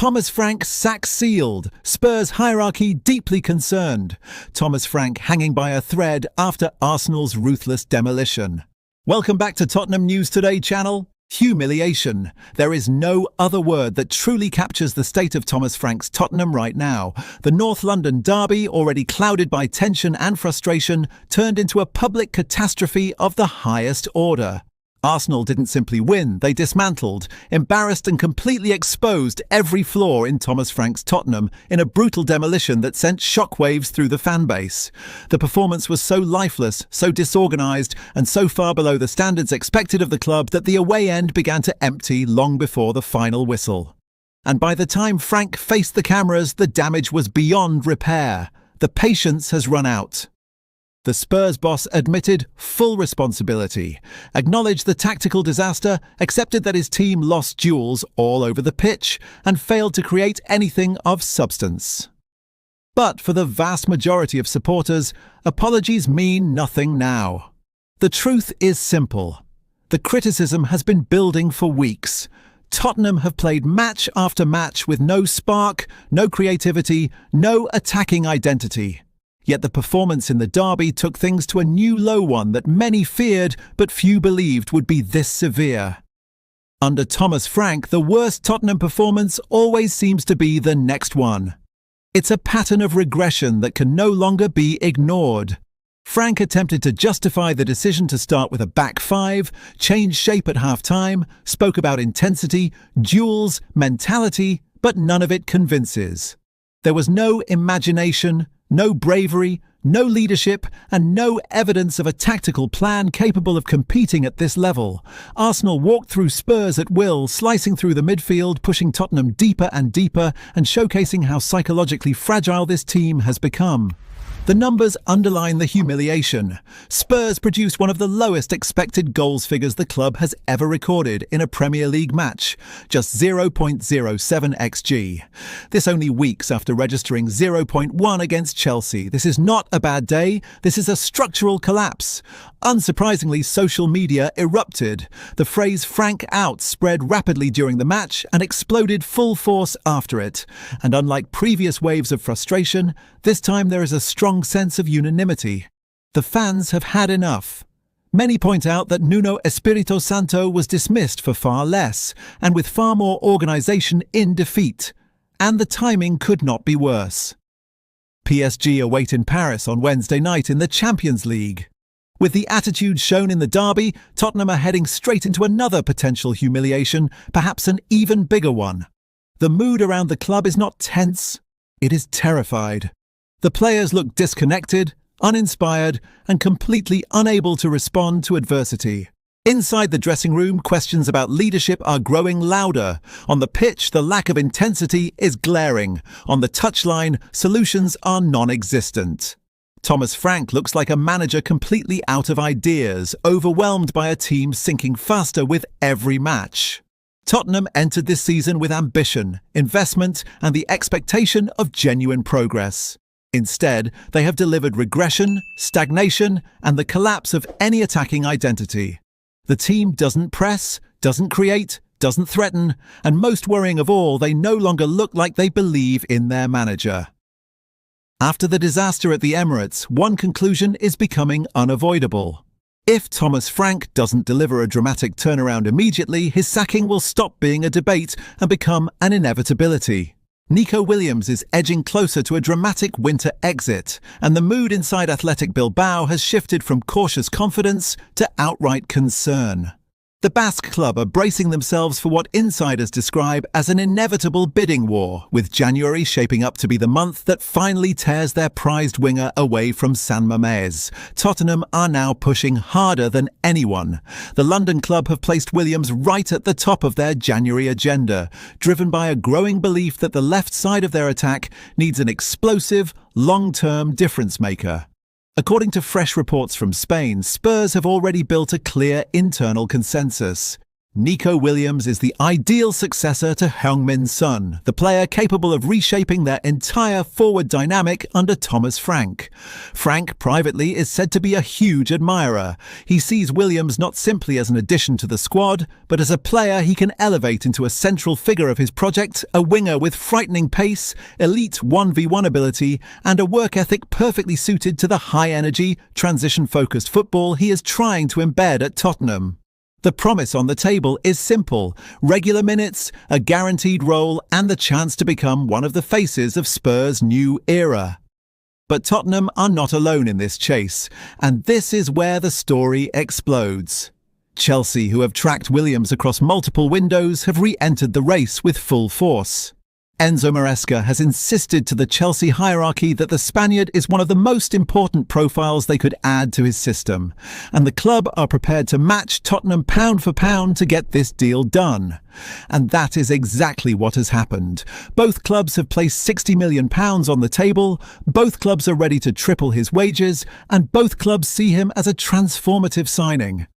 Thomas Frank sack sealed, Spurs hierarchy deeply concerned. Thomas Frank hanging by a thread after Arsenal's ruthless demolition. Welcome back to Tottenham News Today channel. Humiliation. There is no other word that truly captures the state of Thomas Frank's Tottenham right now. The North London derby, already clouded by tension and frustration, turned into a public catastrophe of the highest order. Arsenal didn't simply win, they dismantled, embarrassed and completely exposed every flaw in Thomas Frank's Tottenham in a brutal demolition that sent shockwaves through the fanbase. The performance was so lifeless, so disorganised, and so far below the standards expected of the club that the away end began to empty long before the final whistle. And by the time Frank faced the cameras, the damage was beyond repair. The patience has run out. The Spurs boss admitted full responsibility, acknowledged the tactical disaster, accepted that his team lost duels all over the pitch, and failed to create anything of substance. But for the vast majority of supporters, apologies mean nothing now. The truth is simple. The criticism has been building for weeks. Tottenham have played match after match with no spark, no creativity, no attacking identity. Yet the performance in the derby took things to a new low one that many feared but few believed would be this severe. Under Thomas Frank, the worst Tottenham performance always seems to be the next one. It's a pattern of regression that can no longer be ignored. Frank attempted to justify the decision to start with a back five, change shape at half-time, spoke about intensity, duels, mentality, but none of it convinces. There was no imagination, no bravery, no leadership, and no evidence of a tactical plan capable of competing at this level. Arsenal walked through Spurs at will, slicing through the midfield, pushing Tottenham deeper and deeper, and showcasing how psychologically fragile this team has become. The numbers underline the humiliation. Spurs produced one of the lowest expected goals figures the club has ever recorded in a Premier League match, just 0.07 xG. This only weeks after registering 0.1 against Chelsea. This is not a bad day, this is a structural collapse. Unsurprisingly, social media erupted. The phrase "Frank out" spread rapidly during the match and exploded full force after it. And unlike previous waves of frustration, this time there is a strong sense of unanimity. The fans have had enough. Many point out that Nuno Espirito Santo was dismissed for far less, and with far more organisation in defeat. And the timing could not be worse. PSG await in Paris on Wednesday night in the Champions League. With the attitude shown in the derby, Tottenham are heading straight into another potential humiliation, perhaps an even bigger one. The mood around the club is not tense, it is terrified. The players look disconnected, uninspired, and completely unable to respond to adversity. Inside the dressing room, questions about leadership are growing louder. On the pitch, the lack of intensity is glaring. On the touchline, solutions are non-existent. Thomas Frank looks like a manager completely out of ideas, overwhelmed by a team sinking faster with every match. Tottenham entered this season with ambition, investment, and the expectation of genuine progress. Instead, they have delivered regression, stagnation, and the collapse of any attacking identity. The team doesn't press, doesn't create, doesn't threaten, and most worrying of all, they no longer look like they believe in their manager. After the disaster at the Emirates, one conclusion is becoming unavoidable. If Thomas Frank doesn't deliver a dramatic turnaround immediately, his sacking will stop being a debate and become an inevitability. Nico Williams is edging closer to a dramatic winter exit, and the mood inside Athletic Bilbao has shifted from cautious confidence to outright concern. The Basque club are bracing themselves for what insiders describe as an inevitable bidding war, with January shaping up to be the month that finally tears their prized winger away from San Mamés. Tottenham are now pushing harder than anyone. The London club have placed Williams right at the top of their January agenda, driven by a growing belief that the left side of their attack needs an explosive, long-term difference maker. According to fresh reports from Spain, Spurs have already built a clear internal consensus. Nico Williams is the ideal successor to Heung-min Son, the player capable of reshaping their entire forward dynamic under Thomas Frank. Frank, privately, is said to be a huge admirer. He sees Williams not simply as an addition to the squad, but as a player he can elevate into a central figure of his project, a winger with frightening pace, elite 1v1 ability, and a work ethic perfectly suited to the high-energy, transition-focused football he is trying to embed at Tottenham. The promise on the table is simple: regular minutes, a guaranteed role, and the chance to become one of the faces of Spurs' new era. But Tottenham are not alone in this chase, and this is where the story explodes. Chelsea, who have tracked Williams across multiple windows, have re-entered the race with full force. Enzo Maresca has insisted to the Chelsea hierarchy that the Spaniard is one of the most important profiles they could add to his system, and the club are prepared to match Tottenham pound for pound to get this deal done. And that is exactly what has happened. Both clubs have placed £60 million on the table, both clubs are ready to triple his wages, and both clubs see him as a transformative signing.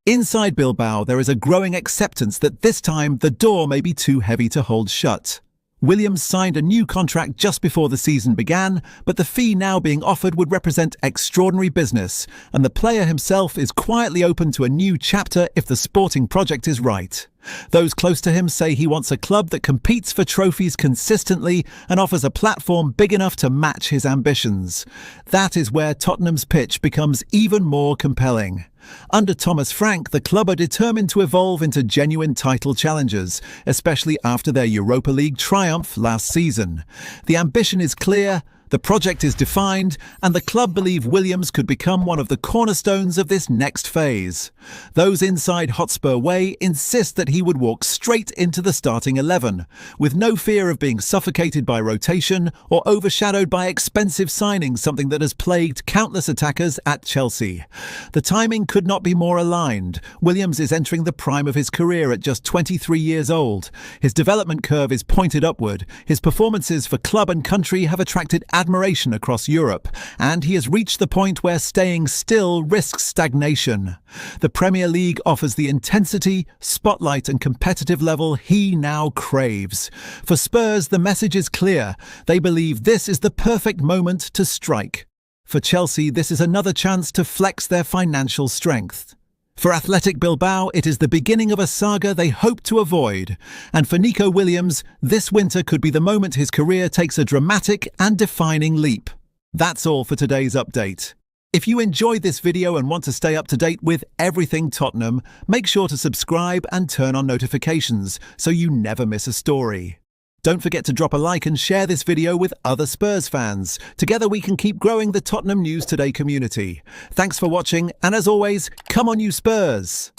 Inside Bilbao, there is a growing acceptance that this time the door may be too heavy to hold shut. Williams signed a new contract just before the season began, but the fee now being offered would represent extraordinary business, and the player himself is quietly open to a new chapter if the sporting project is right. Those close to him say he wants a club that competes for trophies consistently and offers a platform big enough to match his ambitions. That is where Tottenham's pitch becomes even more compelling. Under Thomas Frank, the club are determined to evolve into genuine title challengers, especially after their Europa League triumph last season. The ambition is clear, the project is defined, and the club believe Williams could become one of the cornerstones of this next phase. Those inside Hotspur Way insist that he would walk straight into the starting 11, with no fear of being suffocated by rotation or overshadowed by expensive signings, something that has plagued countless attackers at Chelsea. The timing could not be more aligned. Williams is entering the prime of his career at just 23 years old. His development curve is pointed upward. His performances for club and country have attracted admiration across Europe, and he has reached the point where staying still risks stagnation. The Premier League offers the intensity, spotlight and competitive level he now craves. For Spurs, the message is clear. They believe this is the perfect moment to strike. For Chelsea, this is another chance to flex their financial strength. For Athletic Bilbao, it is the beginning of a saga they hope to avoid. And for Nico Williams, this winter could be the moment his career takes a dramatic and defining leap. That's all for today's update. If you enjoyed this video and want to stay up to date with everything Tottenham, make sure to subscribe and turn on notifications so you never miss a story. Don't forget to drop a like and share this video with other Spurs fans. Together we can keep growing the Tottenham News Today community. Thanks for watching, and as always, come on you Spurs!